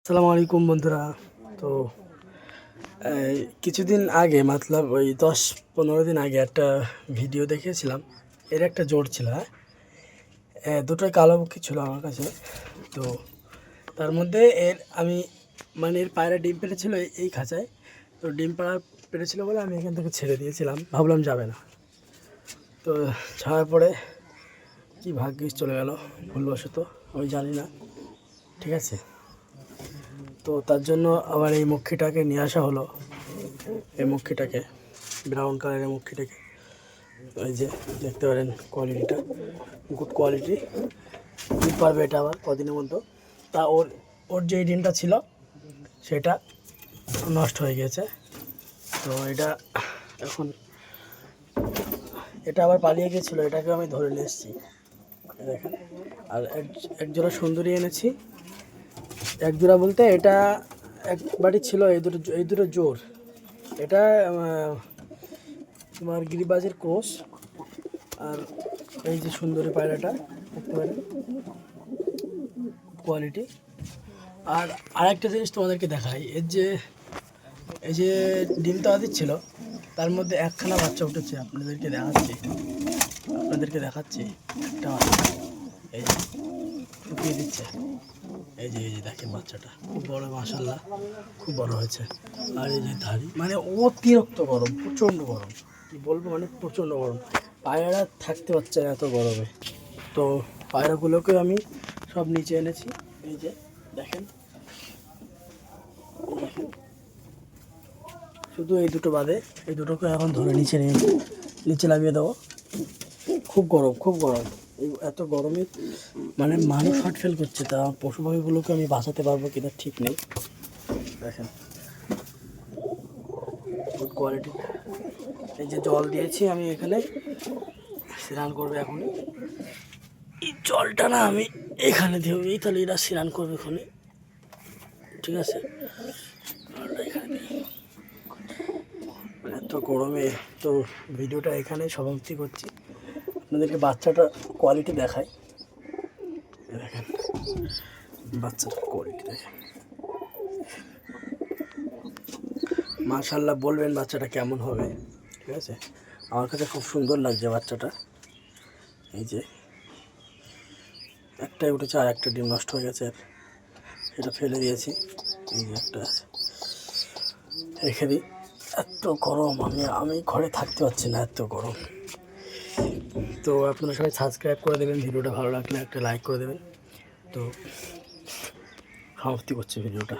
আসসালামু আলাইকুম বন্ধুরা। তো কিছুদিন আগে মতলব ওই 10-15 দিন আগে একটা ভিডিও দেখেছিলাম। এর একটা জোড় ছিল, দুটোই কালো পক্ষী ছিল আমার কাছে। তো তার মধ্যে আমি মানে এর পায়রা ডিম পেড়েছিল এই খাঁচায়। তো ডিম পেড়েছিল বলে আমি এখান থেকে ছেড়ে দিয়েছিলাম, ভাবলাম যাবে না। তো ছাড়ার পরে কি ভাগ্যিস চলে গেল ভুলবশত, আমি জানি না, ঠিক আছে। তো তার জন্য আবার এই মক্ষীটাকে নিয়ে আসা হলো। এই মক্ষীটাকে, ব্রাউন কালারের মক্ষীটাকে, এই যে দেখতে পারেন কোয়ালিটিটা, গুড কোয়ালিটি। ডিম পারবে এটা আবার কদিনের মধ্যে। তা ওর ওর যে ডিমটা ছিল সেটা নষ্ট হয়ে গেছে। তো এখন এটা আবার পালিয়ে গিয়েছিলো, এটাকে আমি ধরে নিয়ে এসেছি দেখেন। আর এক জোড়া সুন্দরী এনেছি। এক জোড়া বলতে এটা একবারই ছিল, এই দুটো জোর। এটা তোমার গিরিবাজের ক্রস। আর এই যে সুন্দরী পায়রাটা দেখতে পারেন, কোয়ালিটি। আর আরেকটা জিনিস তোমাদেরকে দেখাই, এই যে ডিমটা দিচ্ছিল তার মধ্যে একখানা বাচ্চা উঠেছে। আপনাদেরকে দেখাচ্ছি একটা বাচ্চা, এই যে ফুটিয়ে দিচ্ছে। এই যে দেখেন বাচ্চাটা খুব বড়, মাশাআল্লাহ খুব বড় হয়েছে। আর এই যে ধাড়ি, মানে অতিরিক্ত গরম, প্রচণ্ড গরম, কি বলবো, মানে প্রচণ্ড গরম। পায়রা থাকতে পারছে না এত গরমে। তো পায়রাগুলোকে আমি সব নিচে এনেছি, এই যে দেখেন। শুধু এই দুটো বাদে, এই দুটোকে এখন ধরে নিচে নামিয়ে দেবো। খুব গরম, খুব গরম। এই এত গরমে মানে মানুষ হার্ট ফেল করছে, তা পশু পাখিগুলোকে আমি বাঁচাতে পারবো কিনা ঠিক নেই। দেখেন গুড কোয়ালিটি। এই যে জল দিয়েছি আমি এখানে, স্নান করবে এখনই। এই জলটা না আমি এখানে দিই, তাহলে এরা স্নান করবে এখানে, ঠিক আছে। এত গরমে তো ভিডিওটা এখানে সমাপ্তি করছি। আপনাদেরকে বাচ্চাটা কোয়ালিটি দেখাই, দেখেন বাচ্চাটার কোয়ালিটি দেখেন, মাশাআল্লাহ। বলবেন বাচ্চাটা কেমন হবে, ঠিক আছে। আমার কাছে খুব সুন্দর লাগছে বাচ্চাটা। এই যে একটাই উঠেছে, আর একটা ডিম নষ্ট হয়ে গেছে, এটা ফেলে দিয়েছি। এই যে একটা আছে, রেখে দিই। এত গরম, আমি ঘরে থাকতে পারছি না, এত গরম। তো আপনারা সবাই সাবস্ক্রাইব করে দেবেন, ভিডিওটা ভালো লাগলে একটা লাইক করে দেবেন। তো সমাপ্তি করছে ভিডিওটা।